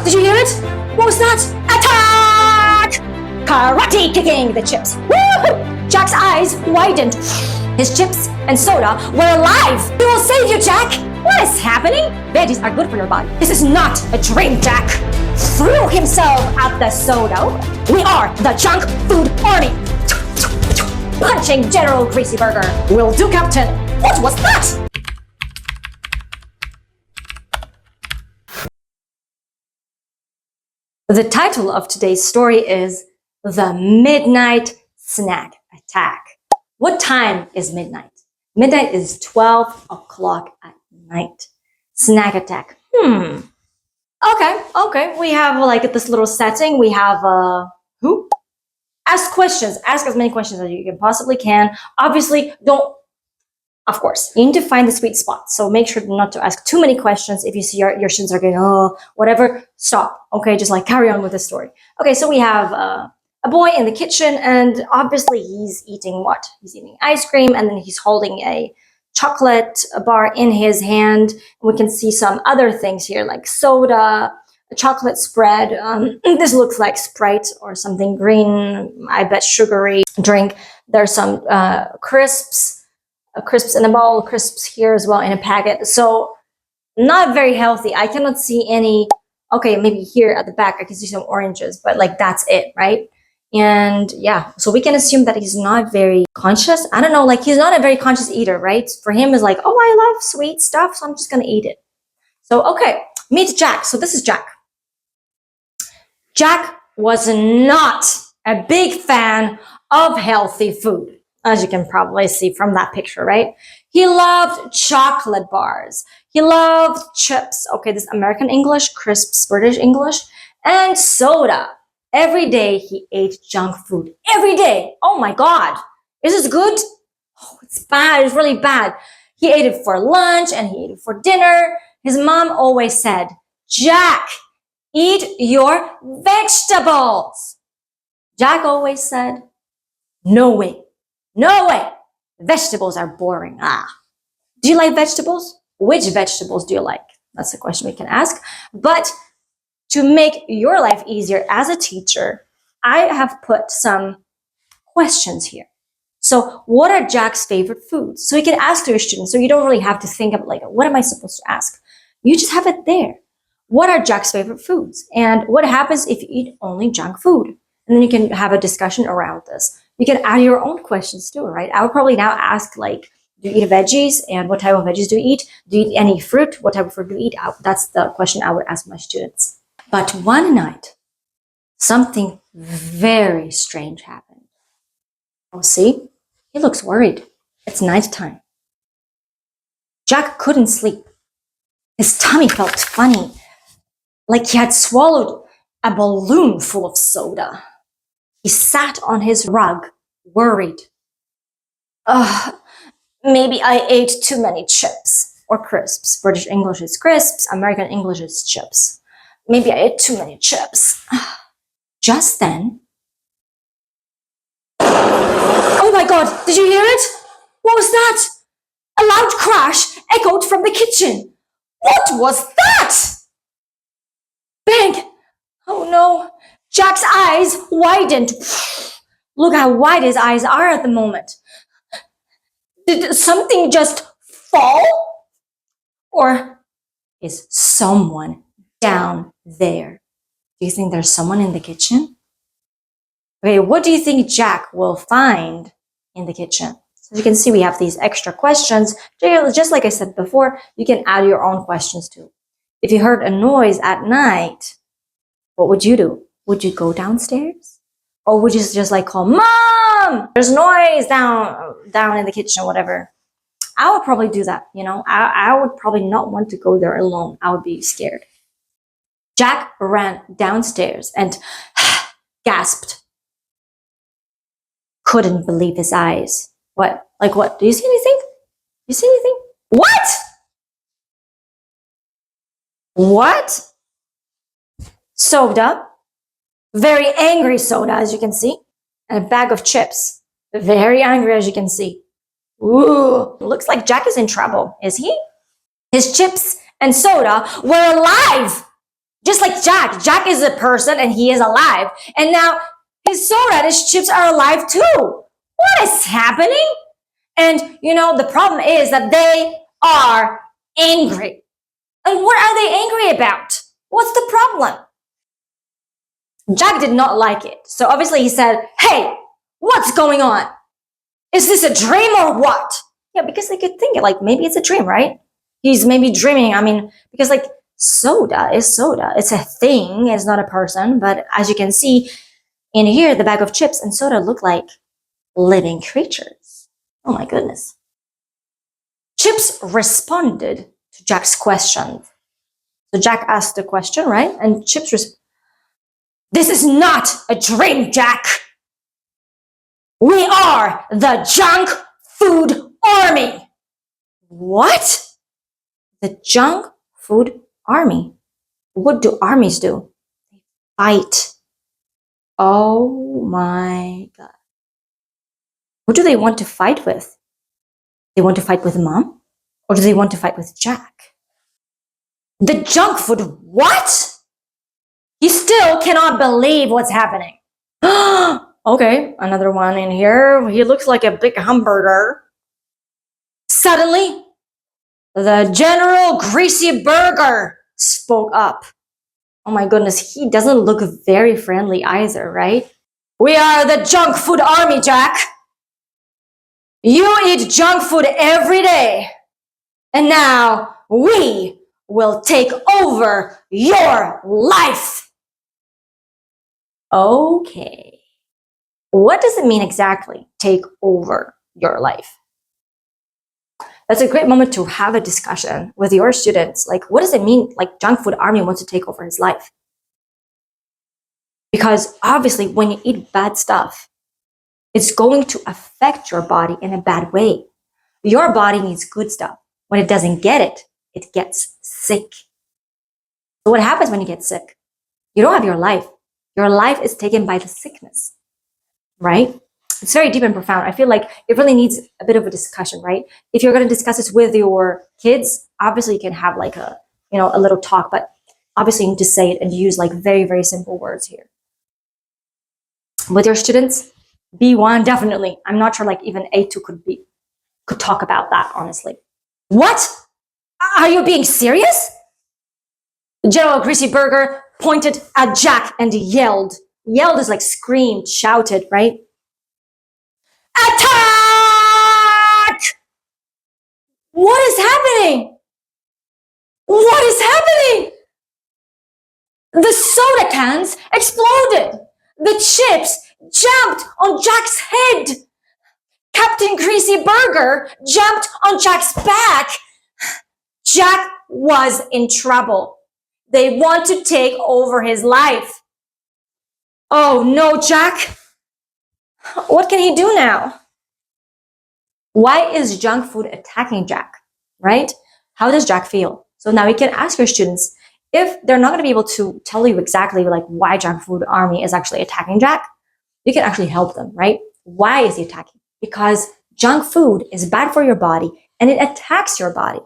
Did you hear it? What was that? Attack! Karate kicking the chips. Woohoo! Jack's eyes widened. His chips and soda were alive. We will save you, Jack. What is happening? Veggies are good for your body. This is not a dream, Jack. Threw himself at the soda. We are the junk food army. Punching General Greasy Burger. Will do, Captain. What was that? The title of today's story is The Midnight Snack Attack. What time is midnight? Midnight is 12 o'clock at night. Snack attack. Okay. We have like this little setting. We have who? Ask questions. Ask as many questions as you can possibly can. Obviously, of course, you need to find the sweet spot. So make sure not to ask too many questions. If you see your students are going, oh, whatever, stop. Okay, just like carry on with the story. Okay, so we have a boy in the kitchen, and obviously he's eating what? He's eating ice cream, and then he's holding a chocolate bar in his hand. We can see some other things here, like soda, a chocolate spread. This looks like Sprite or something green, I bet sugary drink. There's some crisps in a bowl, crisps here as well in a packet. So not very healthy. I cannot see any, okay, maybe here at the back I can see some oranges, but like that's it, right? And yeah, so we can assume that he's not very conscious. I don't know, like he's not a very conscious eater, right? For him is like, oh, I love sweet stuff, so I'm just gonna eat it. So okay, meet Jack. So this is Jack. Jack was not a big fan of healthy food, as you can probably see from that picture, right? He loved chocolate bars. He loved chips. Okay, this American English, crisps, British English, and soda. Every day he ate junk food. Every day. Oh my God. Is this good? Oh, it's bad. It's really bad. He ate it for lunch and he ate it for dinner. His mom always said, Jack, eat your vegetables. Jack always said, no way. No way. Vegetables are boring. Do you like vegetables? Which vegetables do you like? That's a question we can ask. But to make your life easier as a teacher, I have put some questions here. So what are Jack's favorite foods? So you can ask to your students. So you don't really have to think of like, what am I supposed to ask? You just have it there. What are Jack's favorite foods? And what happens if you eat only junk food? And then you can have a discussion around this. You can add your own questions too, right? I would probably now ask like, do you eat veggies? And what type of veggies do you eat? Do you eat any fruit? What type of fruit do you eat? That's the question I would ask my students. But one night, something very strange happened. Oh, see? He looks worried. It's nighttime. Jack couldn't sleep. His tummy felt funny, like he had swallowed a balloon full of soda. He sat on his rug, worried. Maybe I ate too many chips or crisps. British English is crisps, American English is chips. Maybe I ate too many chips. Just then, oh my God, did you hear it? What was that? A loud crash echoed from the kitchen. What was that? Bang! Oh no, Jack's eyes widened. Look how wide his eyes are at the moment. Did something just fall? Or is someone down there? Do you think there's someone in the kitchen? Okay, what do you think Jack will find in the kitchen? So as you can see, we have these extra questions. Just like I said before, you can add your own questions too. If you heard a noise at night, what would you do? Would you go downstairs? Or would you just like call, Mom, there's noise down in the kitchen or whatever? I would probably do that, you know. I would probably not want to go there alone. I would be scared. Jack ran downstairs and gasped. Couldn't believe his eyes. What? Like what? Do you see anything? You see anything? What? What? Soda. Very angry soda, as you can see. And a bag of chips. Very angry, as you can see. Ooh, looks like Jack is in trouble. Is he? His chips and soda were alive. Just like Jack. Jack is a person and he is alive. And now his soda and his chips are alive too. What is happening? And the problem is that they are angry. And what are they angry about? What's the problem? Jack did not like it. So obviously he said, hey, what's going on? Is this a dream or what? Yeah, because they could think it like maybe it's a dream, right? He's maybe dreaming. I mean, because like soda is soda. It's a thing. It's not a person. But as you can see in here, the bag of chips and soda look like living creatures. Oh my goodness. Chips responded to Jack's question. So Jack asked the question, right? And Chips responded, this is not a dream, Jack. We are the junk food army. What? The junk food army. What do armies do? They fight. Oh my God. What do they want to fight with? They want to fight with Mom? Or do they want to fight with Jack? The junk food, what? He still cannot believe what's happening. Okay, another one in here. He looks like a big hamburger. Suddenly, the General Greasy Burger spoke up. Oh my goodness, he doesn't look very friendly either, right? We are the junk food army, Jack. You eat junk food every day. And now we will take over your life. Okay. What does it mean exactly, take over your life? That's a great moment to have a discussion with your students. Like, what does it mean, like, junk food army wants to take over his life? Because obviously, when you eat bad stuff, it's going to affect your body in a bad way. Your body needs good stuff. When it doesn't get it, it gets sick. So what happens when you get sick? You don't have your life. Your life is taken by the sickness, right? It's very deep and profound. I feel like it really needs a bit of a discussion, right? If you're going to discuss this with your kids, obviously you can have like a little talk, but obviously you need to say it and use like very, very simple words here. With your students, B1, definitely. I'm not sure like even A2 could talk about that, honestly. What? Are you being serious? General Greasy Burger pointed at Jack and yelled. Yelled is like screamed, shouted, right? Attack! What is happening? What is happening? The soda cans exploded. The chips jumped on Jack's head. Captain Greasy Burger jumped on Jack's back. Jack was in trouble. They want to take over his life. Oh no, Jack. What can he do now? Why is junk food attacking Jack, right? How does Jack feel? So now you can ask your students, if they're not going to be able to tell you exactly like why junk food army is actually attacking Jack, you can actually help them, right? Why is he attacking? Because junk food is bad for your body and it attacks your body.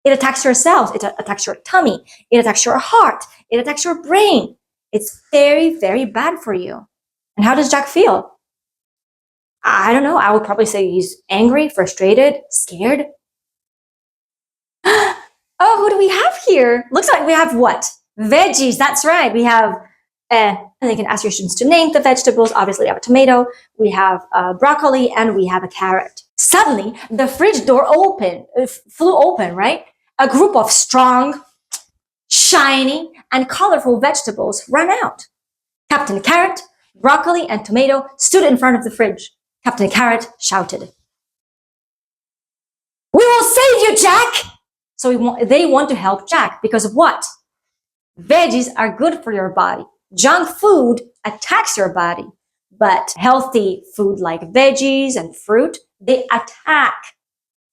It attacks your cells, it attacks your tummy, it attacks your heart, it attacks your brain. It's very, very bad for you. And how does Jack feel? I don't know. I would probably say he's angry, frustrated, scared. Oh, who do we have here? Looks like we have what? Veggies. That's right. We have, and you can ask your students to name the vegetables. Obviously, we have a tomato, we have broccoli, and we have a carrot. Suddenly, the fridge door flew open, right? A group of strong, shiny, and colorful vegetables ran out. Captain Carrot, broccoli, and tomato stood in front of the fridge. Captain Carrot shouted, "We will save you, Jack!" So they want to help Jack because what? Veggies are good for your body. Junk food attacks your body, but healthy food like veggies and fruit, they attack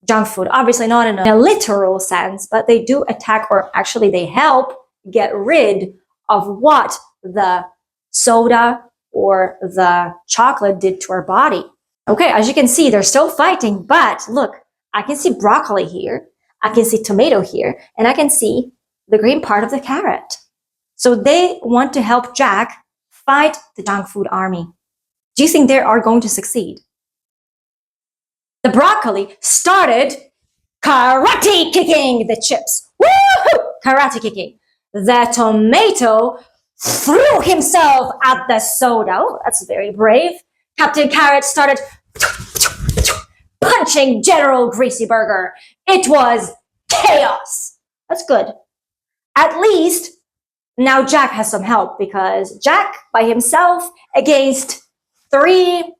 junk food. Obviously not in a literal sense, but they do attack, or actually they help get rid of what the soda or the chocolate did to our body. Okay, as you can see, they're still fighting, but look, I can see broccoli here, I can see tomato here, and I can see the green part of the carrot. So they want to help Jack fight the junk food army. Do you think they are going to succeed? The broccoli started karate kicking the chips. Woohoo! Karate kicking. The tomato threw himself at the soda. Oh, that's very brave. Captain Carrot started punching General Greasy Burger. It was chaos. That's good. At least now Jack has some help, because Jack by himself against 3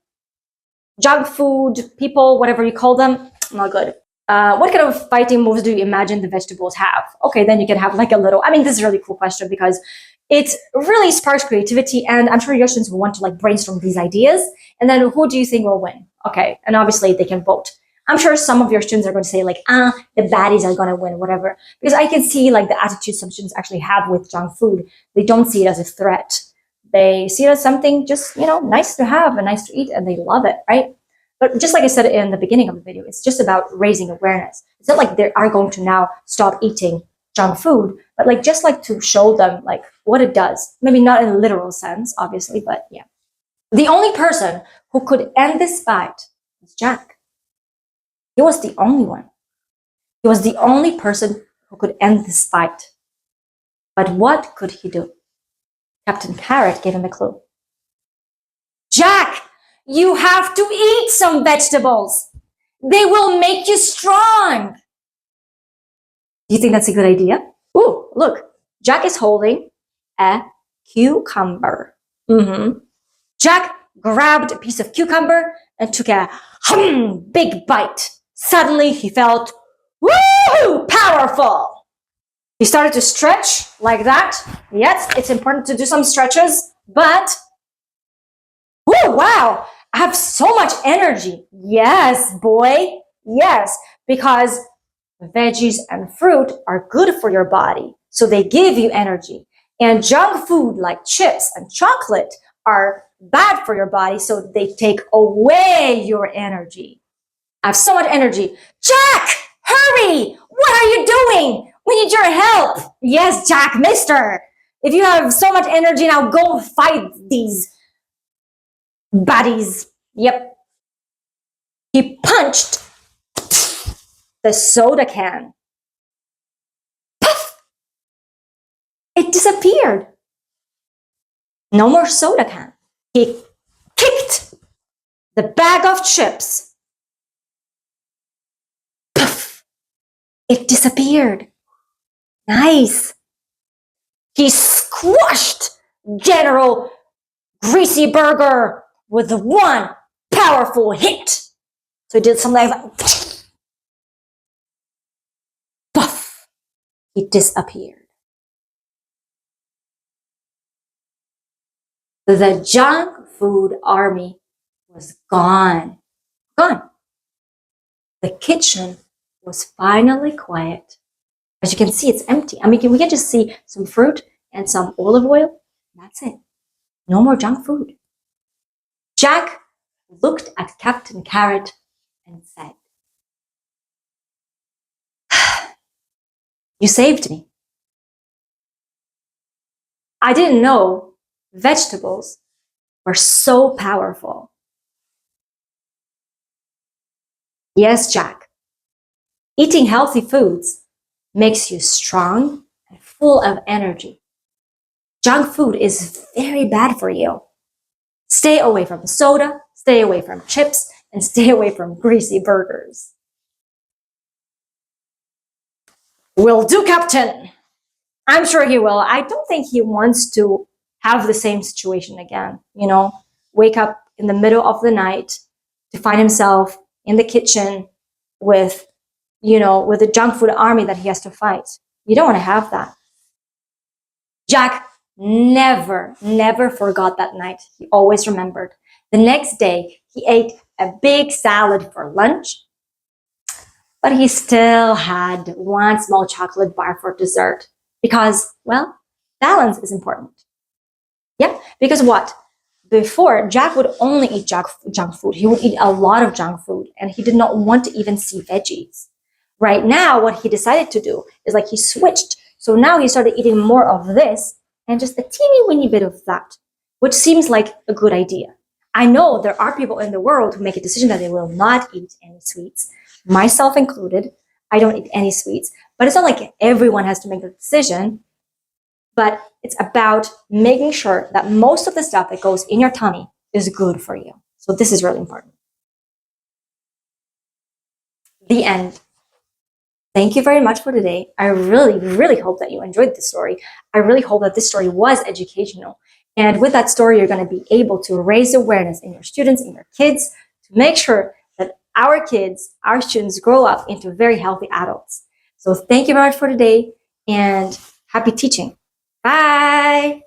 junk food people, whatever you call them, not good. What kind of fighting moves do you imagine the vegetables have? Okay, then you can have like a little, I mean, this is a really cool question because it really sparks creativity, and I'm sure your students will want to like brainstorm these ideas. And then who do you think will win? Okay, and obviously they can vote. I'm sure some of your students are going to say like, the baddies are going to win, whatever. Because I can see like the attitude some students actually have with junk food. They don't see it as a threat. They see it as something just, nice to have and nice to eat, and they love it, right? But just like I said in the beginning of the video, it's just about raising awareness. It's not like they are going to now stop eating junk food, but like just like to show them like what it does. Maybe not in a literal sense, obviously, but yeah. The only person who could end this fight was Jack. He was the only one. He was the only person who could end this fight. But what could he do? Captain Carrot gave him a clue. Jack, you have to eat some vegetables. They will make you strong. Do you think that's a good idea? Ooh, look, Jack is holding a cucumber. Jack grabbed a piece of cucumber and took a big bite. Suddenly he felt, woo, powerful. He started to stretch like that. Yes, it's important to do some stretches, but, woo, wow, I have so much energy. Yes, boy, yes, because veggies and fruit are good for your body, so they give you energy. And junk food like chips and chocolate are bad for your body, so they take away your energy. I have so much energy. Jack, hurry! What are you doing? We need your help. Yes, Jack, mister. If you have so much energy, now go fight these baddies. Yep. He punched the soda can. Puff! It disappeared. No more soda can. He kicked the bag of chips. Puff! It disappeared. Nice. He squashed General Greasy Burger with one powerful hit. So he did something like that. Puff! He disappeared. The junk food army was gone. Gone. The kitchen was finally quiet. As you can see, it's empty. I mean, we can just see some fruit and some olive oil. That's it. No more junk food. Jack looked at Captain Carrot and said, you saved me. I didn't know vegetables were so powerful. Yes, Jack. Eating healthy foods makes you strong and full of energy. Junk food is very bad for you. Stay away from soda, stay away from chips, and stay away from greasy burgers. Will do, Captain. I'm sure he will. I don't think he wants to have the same situation again. Wake up in the middle of the night to find himself in the kitchen with the junk food army that he has to fight. You don't want to have that. Jack never forgot that night. He always remembered. The next day, he ate a big salad for lunch, but he still had one small chocolate bar for dessert because, well, balance is important. Yeah, because what? Before, Jack would only eat junk food. He would eat a lot of junk food, and he did not want to even see veggies. Right now, what he decided to do is like he switched. So now he started eating more of this and just a teeny weeny bit of that, which seems like a good idea. I know there are people in the world who make a decision that they will not eat any sweets, myself included. I don't eat any sweets, but it's not like everyone has to make the decision. But it's about making sure that most of the stuff that goes in your tummy is good for you. So this is really important. The end. Thank you very much for today. I really, really hope that you enjoyed this story. I really hope that this story was educational. And with that story, you're going to be able to raise awareness in your students, in your kids, to make sure that our kids, our students grow up into very healthy adults. So thank you very much for today and happy teaching. Bye.